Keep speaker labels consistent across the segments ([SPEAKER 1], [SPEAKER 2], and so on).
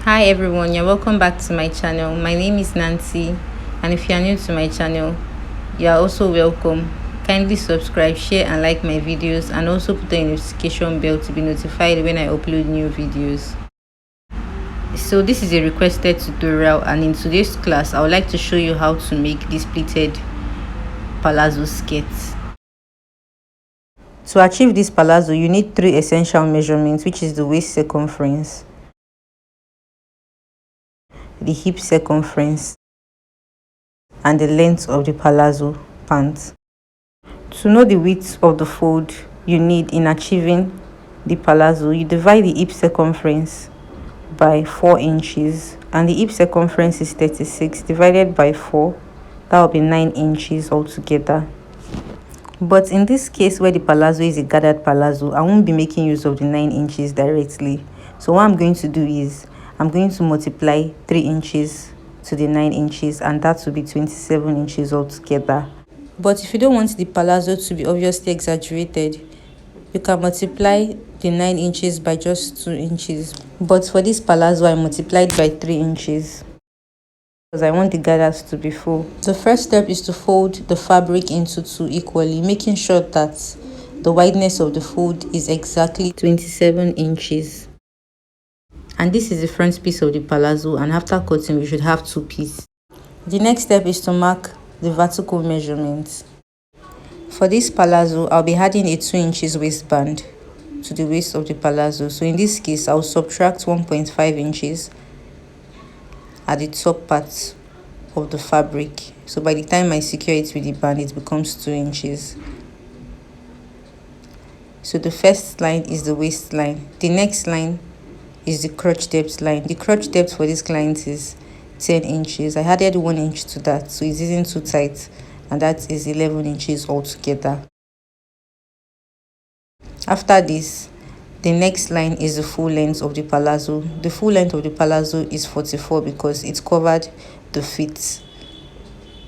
[SPEAKER 1] Hi everyone, you're welcome back to my channel. My name is Nancy, and if you are new to my channel, you are also welcome. Kindly subscribe, share and like my videos, and also put on a notification bell to be notified when I upload new videos. So this is a requested tutorial, and in today's class I would like to show you how to make this pleated palazzo skirt. To achieve this palazzo, you need three essential measurements, which is the waist circumference, the hip circumference, and the length of the palazzo pant. To know the width of the fold you need in achieving the palazzo, you divide the hip circumference by 4 inches, and the hip circumference is 36 divided by 4, that will be 9 inches altogether. But in this case where the palazzo is a gathered palazzo, I won't be making use of the 9 inches directly. So what I'm going to do is I'm going to multiply 3 inches to the 9 inches, and that will be 27 inches altogether. But if you don't want the palazzo to be obviously exaggerated, you can multiply the 9 inches by just 2 inches. But for this palazzo, I multiplied by 3 inches because I want the gathers to be full. The first step is to fold the fabric into 2 equally, making sure that the wideness of the fold is exactly 27 inches. And this is the front piece of the palazzo, and after cutting we should have 2 pieces. The next step is to mark the vertical measurements. For this palazzo, I'll be adding a 2 inches waistband to the waist of the palazzo. So in this case, I'll subtract 1.5 inches at the top part of the fabric. So by the time I secure it with the band, it becomes 2 inches. So the first line is the waistline. The next line is the crotch depth line. The crotch depth for this client is 10 inches. I added 1 inch to that, so it isn't too tight, and that is 11 inches altogether. After this, the next line is the full length of the palazzo. The full length of the palazzo is 44 because it covered the feet.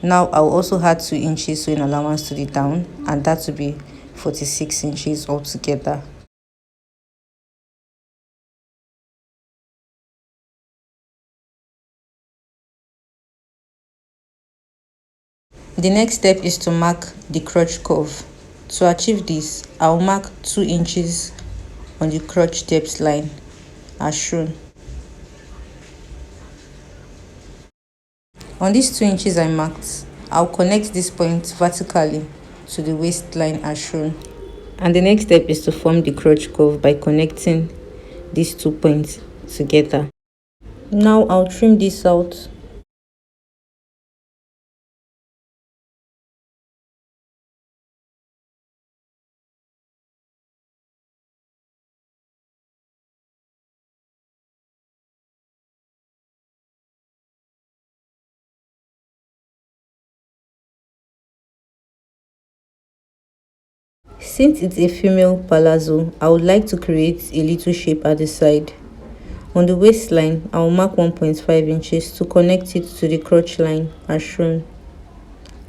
[SPEAKER 1] Now I'll also add 2 inches sewing allowance to the down, and that will be 46 inches altogether. The next step is to mark the crotch curve. To achieve this, I'll mark 2 inches on the crotch depth line as shown. On these 2 inches I marked, I'll connect this point vertically to the waistline as shown. And the next step is to form the crotch curve by connecting these 2 points together. Now I'll trim this out. Since it's a female palazzo, I would like to create a little shape at the side. On the waistline, I will mark 1.5 inches to connect it to the crotch line as shown.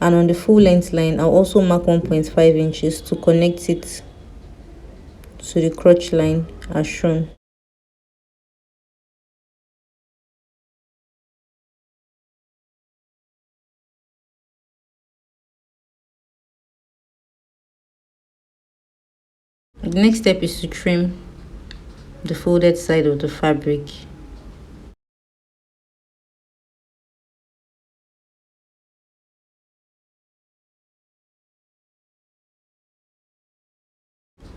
[SPEAKER 1] And on the full length line, I'll also mark 1.5 inches to connect it to the crotch line as shown. The next step is to trim the folded side of the fabric.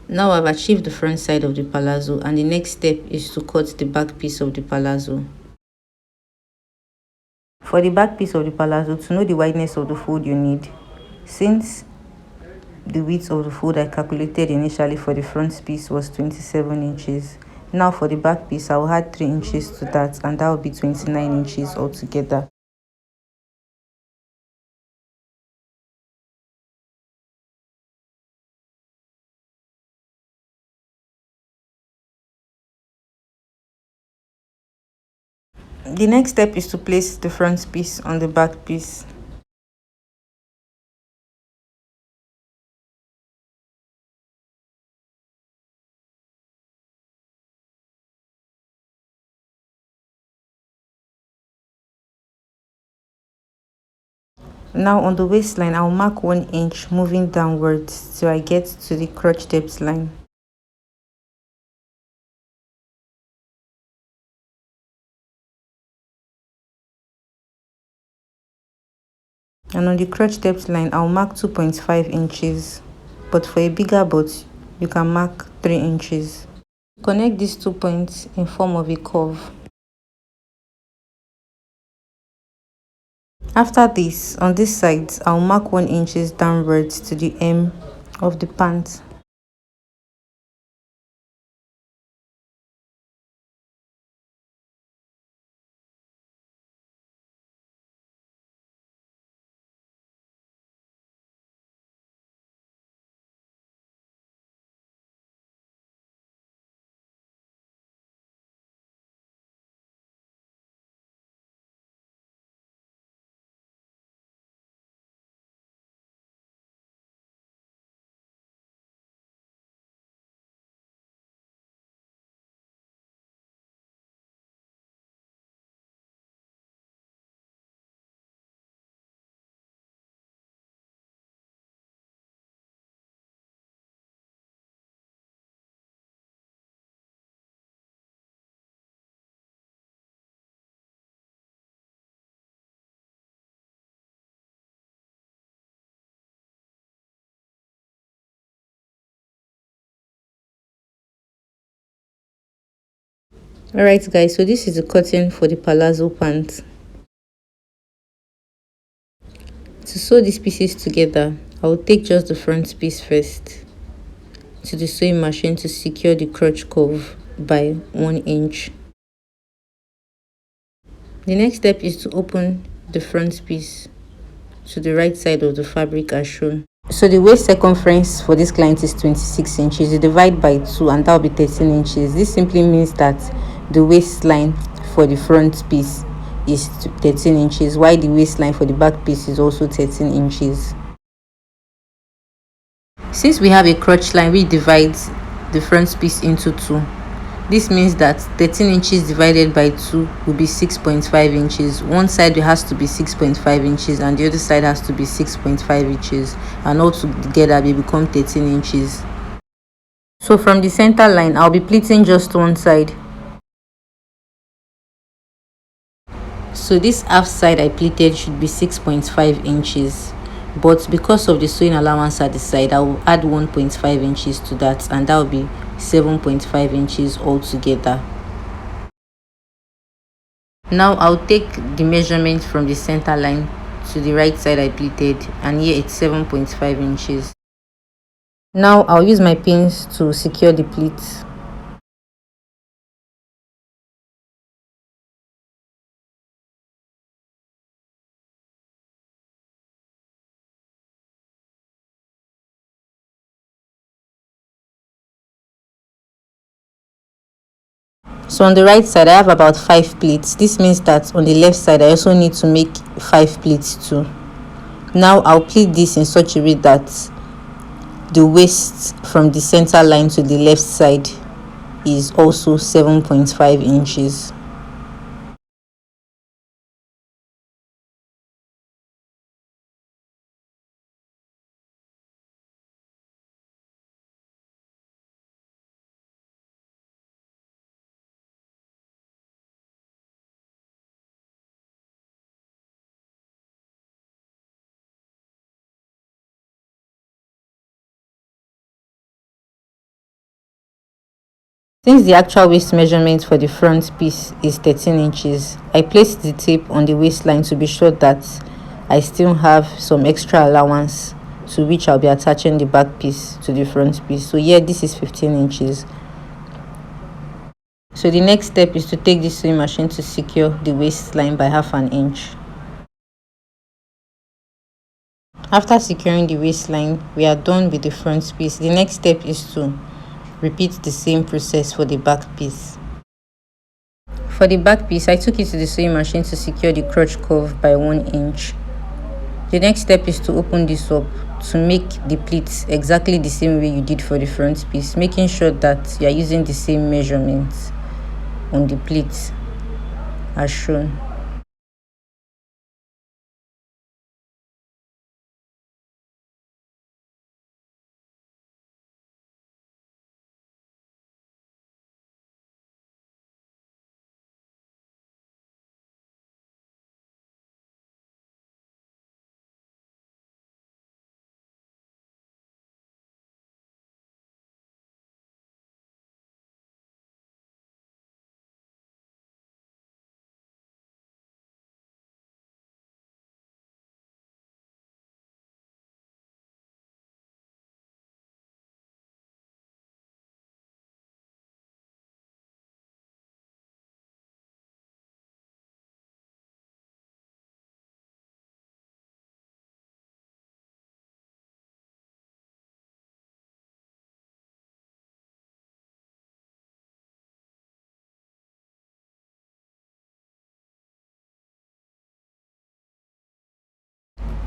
[SPEAKER 1] Now I've achieved the front side of the palazzo, and the next step is to cut the back piece of the palazzo. For the back piece of the palazzo, to know the wideness of the fold you need, since the width of the fold I calculated initially for the front piece was 27 inches, now for the back piece I'll add 3 inches to that, and that will be 29 inches altogether. The next step is to place the front piece on the back piece. Now on the waistline, I'll mark 1 inch moving downwards till I get to the crotch depth line. And on the crotch depth line, I'll mark 2.5 inches, but for a bigger butt, you can mark 3 inches. Connect these 2 points in form of a curve. After this, on this side, I'll mark 1 inches downwards to the hem of the pant. Alright guys, so this is the cutting for the palazzo pant. To sew these pieces together, I will take just the front piece first to the sewing machine to secure the crotch curve by 1 inch. The next step is to open the front piece to the right side of the fabric as shown. So the waist circumference for this client is 26 inches. You divide by 2 and that will be 13 inches. This simply means that the waistline for the front piece is 13 inches, while the waistline for the back piece is also 13 inches. Since we have a crotch line which divides the front piece into 2, this means that 13 inches divided by 2 will be 6.5 inches. One side has to be 6.5 inches and the other side has to be 6.5 inches, and all together they become 13 inches. So from the center line, I'll be pleating just one side. So this half side I pleated should be 6.5 inches, but because of the sewing allowance at the side, I will add 1.5 inches to that, and that will be 7.5 inches altogether. Now I'll take the measurement from the center line to the right side I pleated, and here it's 7.5 inches. Now I'll use my pins to secure the pleats. So on the right side I have about 5 pleats. This means that on the left side I also need to make 5 pleats too. Now I'll pleat this in such a way that the waist from the center line to the left side is also 7.5 inches. Since the actual waist measurement for the front piece is 13 inches, I placed the tape on the waistline to be sure that I still have some extra allowance to which I'll be attaching the back piece to the front piece. So here this is 15 inches. So the next step is to take the sewing machine to secure the waistline by half an inch. After securing the waistline, we are done with the front piece. The next step is to repeat the same process for the back piece. For the back piece, I took it to the sewing machine to secure the crotch curve by 1 inch. The next step is to open this up to make the pleats exactly the same way you did for the front piece, making sure that you are using the same measurements on the pleats as shown.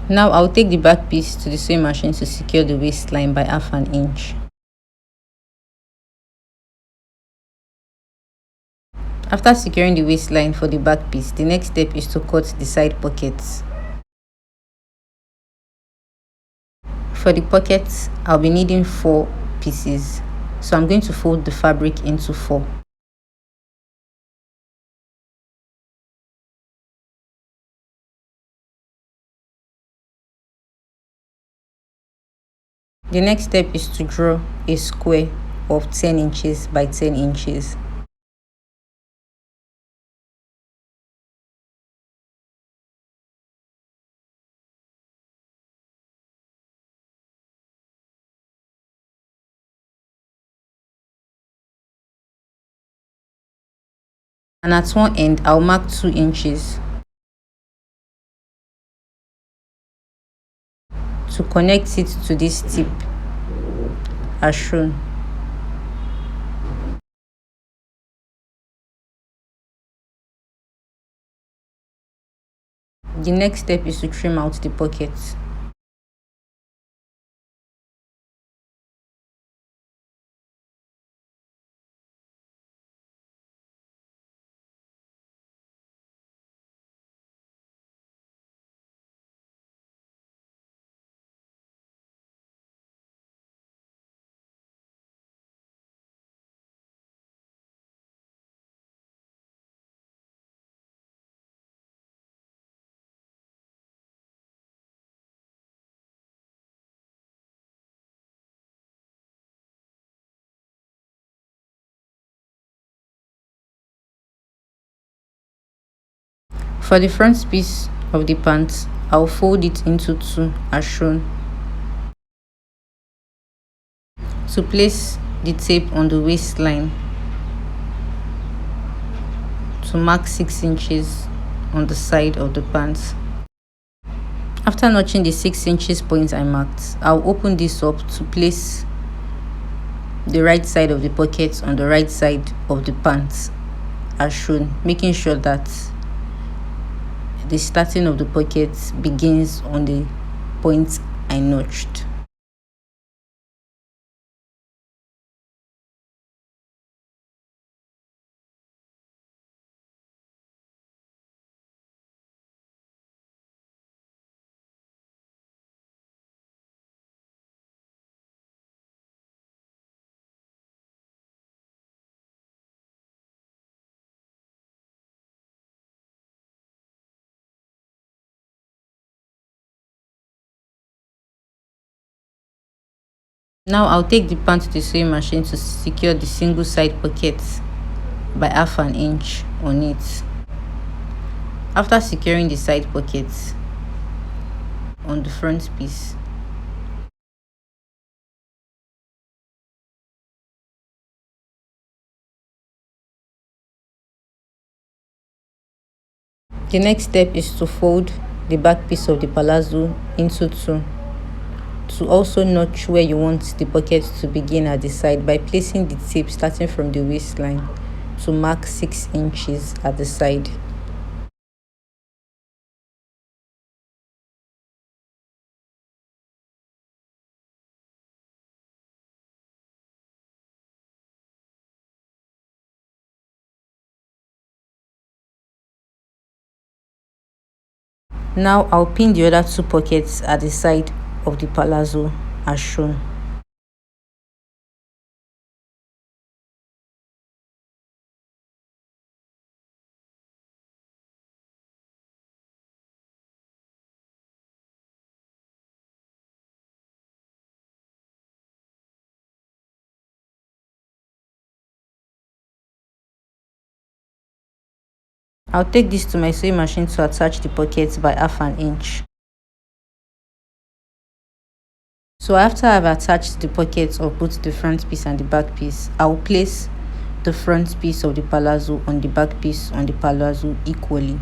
[SPEAKER 1] Now I'll take the back piece to the sewing machine to secure the waistline by 1/2 inch. After securing the waistline for the back piece, the next step is to cut the side pockets. For the pockets, I'll be needing 4 pieces, so I'm going to fold the fabric into 4. The next step is to draw a square of 10 inches by 10 inches. And at one end, I'll mark 2 inches to connect it to this tip as shown. The next step is to trim out the pockets. For the front piece of the pants, I'll fold it into 2 as shown. To place the tape on the waistline, to mark 6 inches on the side of the pants. After notching the 6 inches point I marked, I'll open this up to place the right side of the pocket on the right side of the pants as shown, making sure that the starting of the pocket begins on the point I notched. Now I'll take the pant to the sewing machine to secure the single side pocket by 1/2 inch on it. After securing the side pockets on the front piece, the next step is to fold the back piece of the palazzo into 2 to also notch where you want the pocket to begin at the side by placing the tape starting from the waistline to mark 6 inches at the side. Now I'll pin the other 2 pockets at the side of the palazzo as shown. I'll take this to my sewing machine to attach the pockets by 1/2 inch. So after I've attached the pockets of both the front piece and the back piece, I'll place the front piece of the palazzo on the back piece on the palazzo equally.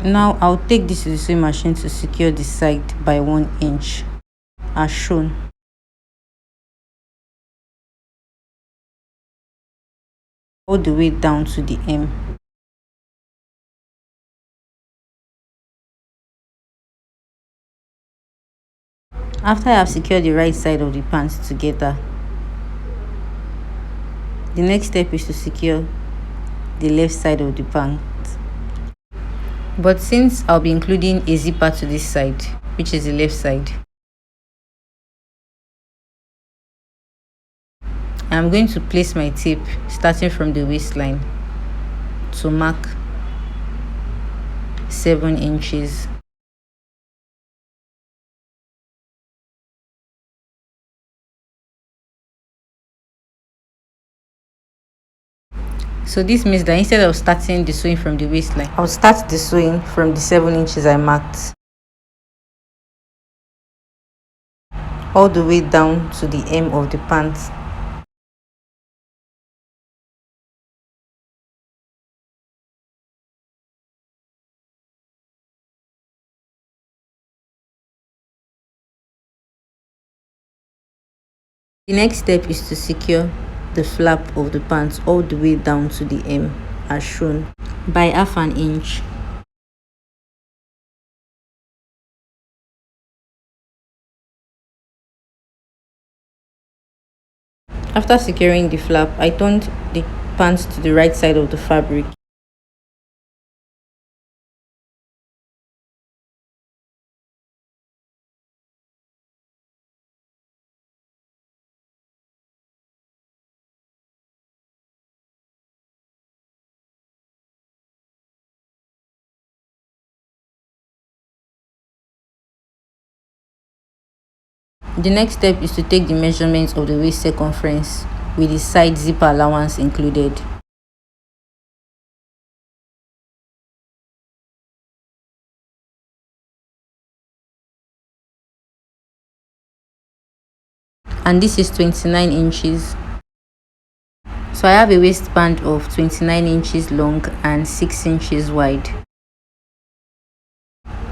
[SPEAKER 1] Now I'll take this to the sewing machine to secure the side by 1 inch as shown. All the way down to the hem. After I have secured the right side of the pants together, the next step is to secure the left side of the pant. But since I'll be including a zipper to this side, which is the left side, I'm going to place my tape starting from the waistline to mark 7 inches. So this means that instead of starting the sewing from the waistline, I'll start the sewing from the 7 inches I marked all the way down to the hem of the pants. The next step is to secure the flap of the pants all the way down to the hem as shown by 1/2 inch. After securing the flap, I turned the pants to the right side of the fabric. The next step is to take the measurements of the waist circumference with the side zipper allowance included. And this is 29 inches. So I have a waistband of 29 inches long and 6 inches wide.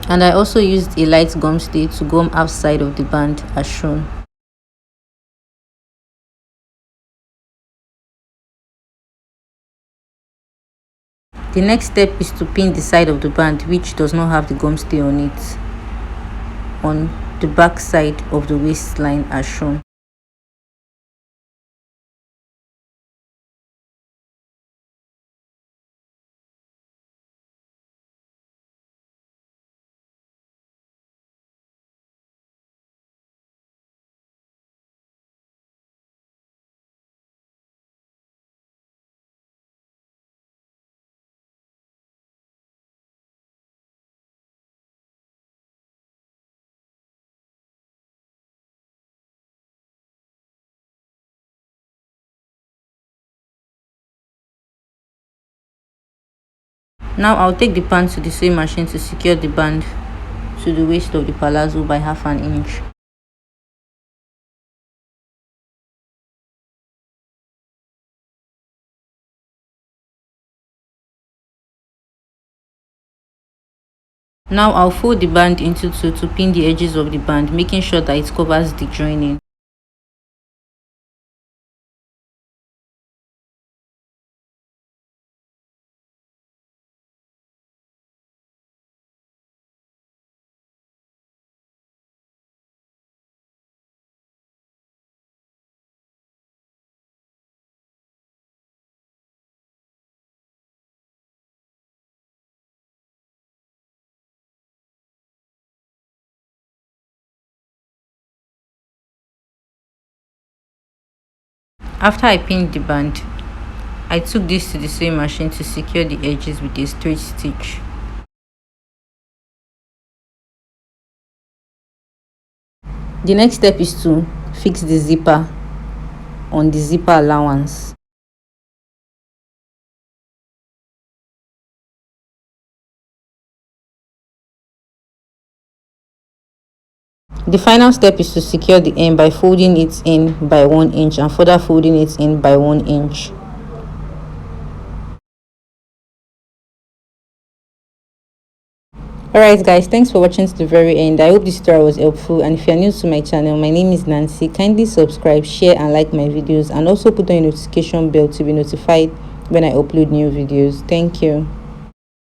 [SPEAKER 1] And I also used a light gum stay to gum outside of the band as shown. The next step is to pin the side of the band which does not have the gum stay on it on the back side of the waistline as shown. Now I'll take the pants to the sewing machine to secure the band to the waist of the palazzo by 1/2 inch. Now I'll fold the band into two to pin the edges of the band, making sure that it covers the joining. After I pinned the band, I took this to the sewing machine to secure the edges with a straight stitch. The next step is to fix the zipper on the zipper allowance. The final step is to secure the hem by folding it in by 1 inch and further folding it in by 1 inch. Alright guys, thanks for watching to the very end. I hope this tutorial was helpful, and if you are new to my channel, my name is Nancy. Kindly subscribe, share and like my videos, and also put on your notification bell to be notified when I upload new videos. Thank you.